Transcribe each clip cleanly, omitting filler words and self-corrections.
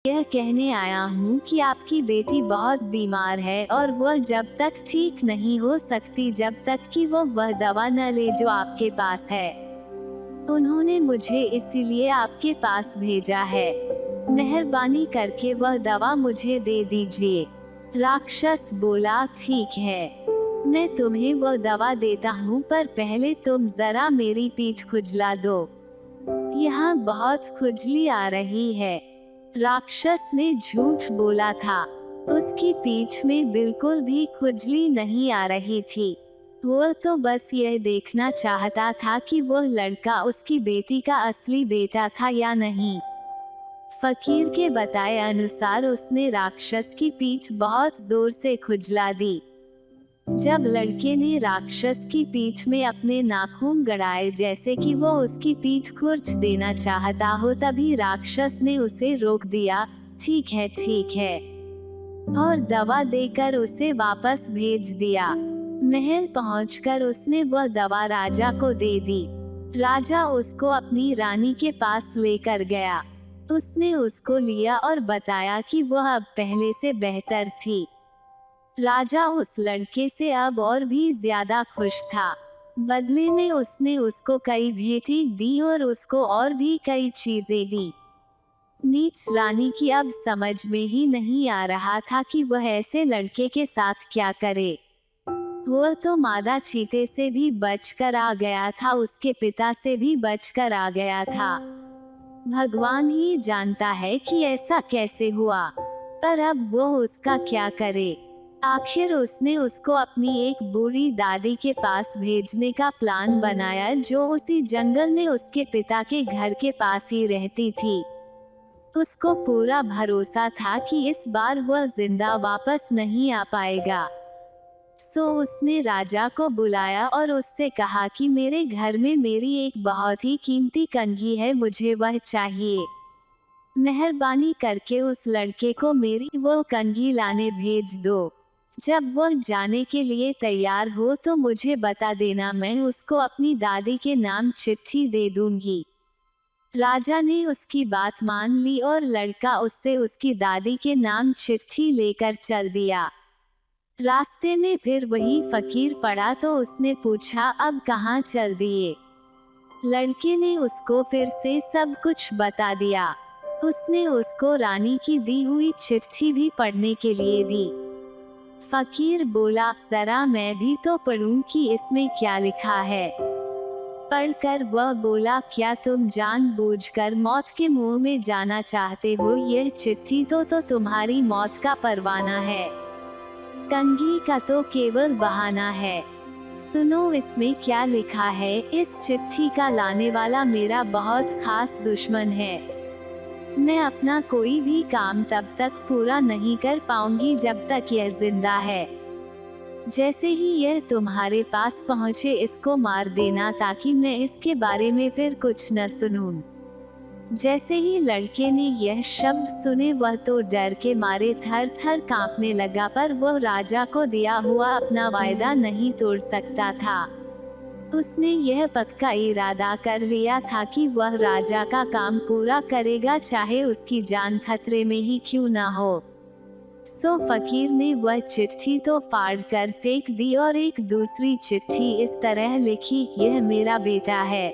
यह कहने आया हूँ कि आपकी बेटी बहुत बीमार है और वह जब तक ठीक नहीं हो सकती जब तक कि वो वह दवा न ले जो आपके पास है। उन्होंने मुझे इसीलिए आपके पास भेजा है। मेहरबानी करके वह दवा मुझे दे दीजिए। राक्षस बोला, ठीक है, मैं तुम्हें वह दवा देता हूँ, पर पहले तुम जरा मेरी पीठ खुजला दो। यहाँ बहुत खुजली आ रही है। राक्षस ने झूठ बोला था। उसकी पीठ में बिल्कुल भी खुजली नहीं आ रही थी। वो तो बस यह देखना चाहता था कि वह लड़का उसकी बेटी का असली बेटा था या नहीं। फकीर के बताए अनुसार उसने राक्षस की पीठ बहुत जोर से खुजला दी। जब लड़के ने राक्षस की पीठ में अपने नाखून गड़ाए जैसे कि वो उसकी पीठ खुरच देना चाहता हो, तभी राक्षस ने उसे रोक दिया। ठीक है, ठीक है, और दवा देकर उसे वापस भेज दिया। महल पहुंचकर उसने वह दवा राजा को दे दी। राजा उसको अपनी रानी के पास लेकर गया। उसने उसको लिया और बताया कि वह अब पहले से बेहतर थी। राजा उस लड़के से अब और भी ज्यादा खुश था। बदले में उसने उसको कई भेंटें दी और उसको और भी कई चीजें दी। नीच रानी की अब समझ में ही नहीं आ रहा था कि वह ऐसे लड़के के साथ क्या करे। वह तो मादा चीते से भी बचकर आ गया था, उसके पिता से भी बचकर आ गया था। भगवान ही जानता है कि ऐसा कैसे हुआ, पर अब वो उसका क्या करे। आखिर उसने उसको अपनी एक बूढ़ी दादी के पास भेजने का प्लान बनाया जो उसी जंगल में उसके पिता के घर के पास ही रहती थी। उसको पूरा भरोसा था कि इस बार वह जिंदा वापस नहीं आ पाएगा। सो उसने राजा को बुलाया और उससे कहा कि मेरे घर में मेरी एक बहुत ही कीमती कंघी है, मुझे वह चाहिए। मेहरबानी करके उस लड़के को मेरी वो कंघी लाने भेज दो। जब वह जाने के लिए तैयार हो तो मुझे बता देना, मैं उसको अपनी दादी के नाम चिट्ठी दे दूंगी। राजा ने उसकी बात मान ली और लड़का उससे उसकी दादी के नाम चिट्ठी लेकर चल दिया। रास्ते में फिर वही फकीर पड़ा तो उसने पूछा, अब कहाँ चल दिए? लड़के ने उसको फिर से सब कुछ बता दिया। उसने उसको रानी की दी हुई चिट्ठी भी पढ़ने के लिए दी। फकीर बोला, जरा मैं भी तो पढ़ूं कि इसमें क्या लिखा है। पढ़कर वह बोला, क्या तुम जानबूझकर मौत के मुंह में जाना चाहते हो? यह चिट्ठी तो तुम्हारी मौत का परवाना है। कंघी का तो केवल बहाना है। सुनो इसमें क्या लिखा है। इस चिट्ठी का लाने वाला मेरा बहुत खास दुश्मन है। मैं अपना कोई भी काम तब तक पूरा नहीं कर पाऊंगी जब तक यह जिंदा है। जैसे ही यह तुम्हारे पास पहुंचे इसको मार देना ताकि मैं इसके बारे में फिर कुछ न सुनूं। जैसे ही लड़के ने यह शब्द सुने वह तो डर के मारे थर थर कांपने लगा, पर वह राजा को दिया हुआ अपना वायदा नहीं तोड़ सकता था। उसने यह पक्का इरादा कर लिया था कि वह राजा का काम पूरा करेगा, चाहे उसकी जान खतरे में ही क्यों ना हो। सो फकीर ने वह चिट्ठी तो फाड़ कर फेंक दी और एक दूसरी चिट्ठी इस तरह लिखी, यह मेरा बेटा है।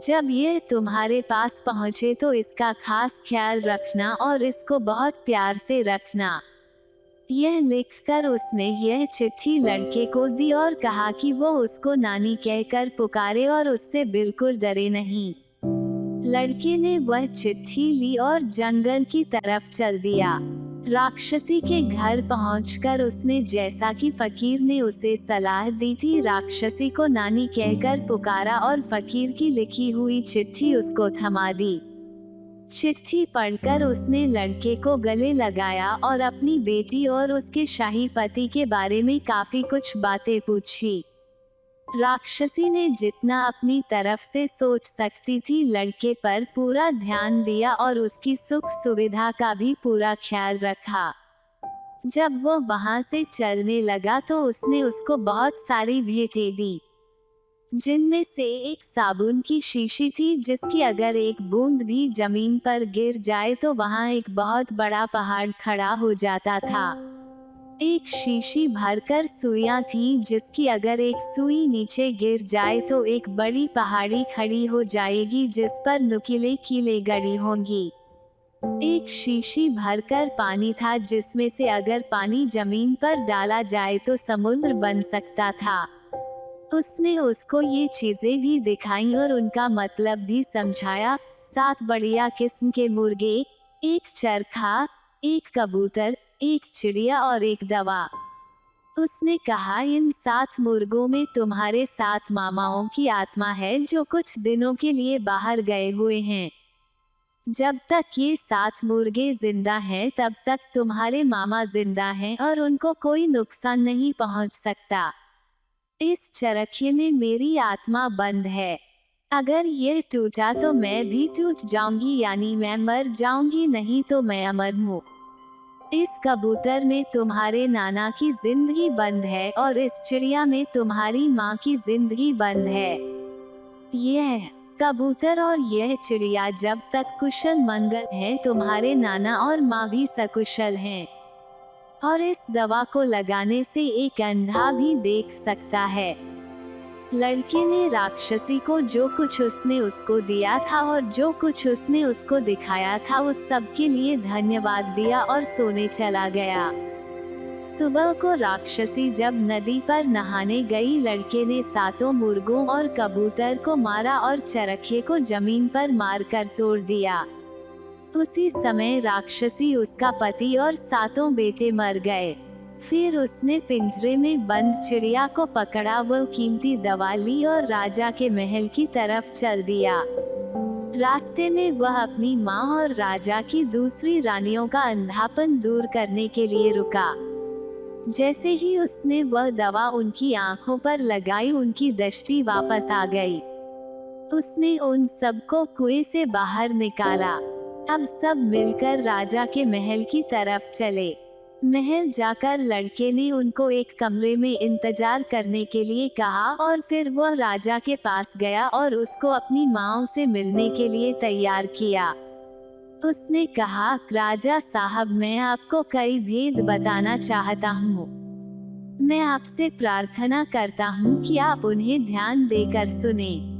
जब यह तुम्हारे पास पहुंचे तो इसका खास ख्याल रखना और इसको बहुत प्यार से रखना। यह लिखकर उसने यह चिट्ठी लड़के को दी और कहा कि वो उसको नानी कहकर पुकारे और उससे बिल्कुल डरे नहीं। लड़के ने वह चिट्ठी ली और जंगल की तरफ चल दिया। राक्षसी के घर पहुंचकर उसने जैसा कि फकीर ने उसे सलाह दी थी राक्षसी को नानी कहकर पुकारा और फकीर की लिखी हुई चिट्ठी उसको थमा दी। चिट्ठी पढ़कर उसने लड़के को गले लगाया और अपनी बेटी और उसके शाही पति के बारे में काफी कुछ बातें पूछी। राक्षसी ने जितना अपनी तरफ से सोच सकती थी लड़के पर पूरा ध्यान दिया और उसकी सुख सुविधा का भी पूरा ख्याल रखा। जब वो वहां से चलने लगा तो उसने उसको बहुत सारी भेंटें दी। जिनमें से एक साबुन की शीशी थी जिसकी अगर एक बूंद भी जमीन पर गिर जाए तो वहां एक बहुत बड़ा पहाड़ खड़ा हो जाता था। एक शीशी भरकर सुइयां थी जिसकी अगर एक सुई नीचे गिर जाए तो एक बड़ी पहाड़ी खड़ी हो जाएगी जिस पर नुकीले कीले गड़ी होंगी। एक शीशी भरकर पानी था जिसमें से अगर पानी जमीन पर डाला जाए तो समुद्र बन सकता था। उसने उसको ये चीजें भी दिखाई और उनका मतलब भी समझाया। 7 बढ़िया किस्म के मुर्गे, एक चरखा, एक कबूतर, एक चिड़िया और एक दवा। उसने कहा, इन 7 मुर्गों में तुम्हारे 7 मामाओं की आत्मा है जो कुछ दिनों के लिए बाहर गए हुए हैं। जब तक ये 7 मुर्गे जिंदा हैं तब तक तुम्हारे मामा जिंदा हैं और उनको कोई नुकसान नहीं पहुंच सकता। इस चरखे में मेरी आत्मा बंद है। अगर ये टूटा तो मैं भी टूट जाऊंगी, यानी मैं मर जाऊंगी, नहीं तो मैं अमर हूँ। इस कबूतर में तुम्हारे नाना की जिंदगी बंद है और इस चिड़िया में तुम्हारी माँ की जिंदगी बंद है। यह कबूतर और यह चिड़िया जब तक कुशल मंगल है तुम्हारे नाना और माँ भी सकुशल हैं। और इस दवा को लगाने से एक अंधा भी देख सकता है। लड़के ने राक्षसी को जो कुछ उसने उसको दिया था और जो कुछ उसने उसको दिखाया था उस सब के लिए धन्यवाद दिया और सोने चला गया। सुबह को राक्षसी जब नदी पर नहाने गई, लड़के ने 7 मुर्गों और कबूतर को मारा और चरखे को जमीन पर मारकर तोड़ दिया। उसी समय राक्षसी, उसका पति और 7 बेटे मर गए। फिर उसने पिंजरे में बंद चिड़िया को पकड़ा, वो कीमती दवा ली और राजा के महल की तरफ चल दिया। रास्ते में वह अपनी माँ और राजा की दूसरी रानियों का अंधापन दूर करने के लिए रुका। जैसे ही उसने वह दवा उनकी आंखों पर लगाई, उनकी दृष्टि वापस आ गई। उसने उन सबको कुएं से बाहर निकाला। अब सब मिलकर राजा के महल की तरफ चले। महल जाकर लड़के ने उनको एक कमरे में इंतजार करने के लिए कहा और फिर वह राजा के पास गया और उसको अपनी माँ से मिलने के लिए तैयार किया। उसने कहा, राजा साहब, मैं आपको कई भेद बताना चाहता हूँ। मैं आपसे प्रार्थना करता हूँ कि आप उन्हें ध्यान देकर सुनें।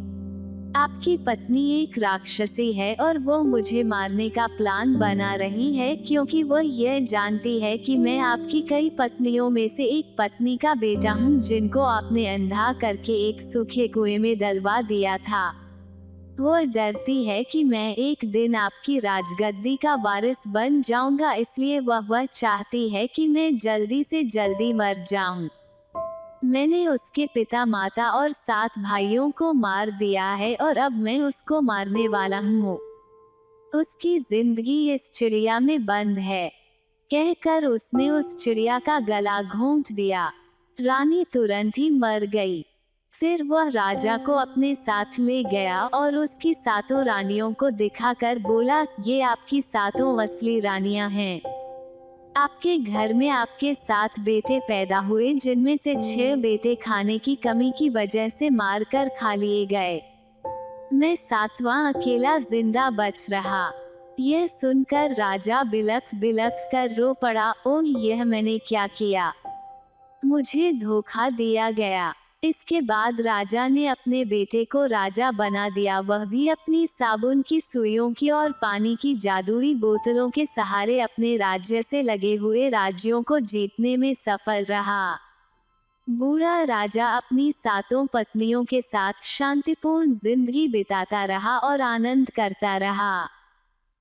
आपकी पत्नी एक राक्षसी है और वो मुझे मारने का प्लान बना रही है क्योंकि वो ये जानती है कि मैं आपकी कई पत्नियों में से एक पत्नी का बेटा हूँ जिनको आपने अंधा करके एक सूखे कुएं में डलवा दिया था। वो डरती है कि मैं एक दिन आपकी राजगद्दी का वारिस बन जाऊंगा, इसलिए वह चाहती है कि मैं जल्दी से जल्दी मर जाऊं। मैंने उसके पिता, माता और 7 भाइयों को मार दिया है और अब मैं उसको मारने वाला हूँ। उसकी जिंदगी इस चिड़िया में बंद है। कहकर उसने उस चिड़िया का गला घोंट दिया। रानी तुरंत ही मर गई। फिर वह राजा को अपने साथ ले गया और उसकी 7 रानियों को दिखाकर बोला, ये आपकी 7 असली रानियां हैं। आपके घर में आपके 7 बेटे पैदा हुए जिनमें से 6 बेटे खाने की कमी की वजह से मारकर खा लिए गए। मैं 7वां अकेला जिंदा बच रहा। यह सुनकर राजा बिलख बिलख कर रो पड़ा, ओह, यह मैंने क्या किया, मुझे धोखा दिया गया। इसके बाद राजा ने अपने बेटे को राजा बना दिया, वह भी अपनी साबुन की सुइयों की और पानी की जादुई बोतलों के सहारे अपने राज्य से लगे हुए राज्यों को जीतने में सफल रहा। बूढ़ा राजा अपनी 7 पत्नियों के साथ शांतिपूर्ण जिंदगी बिताता रहा और आनंद करता रहा।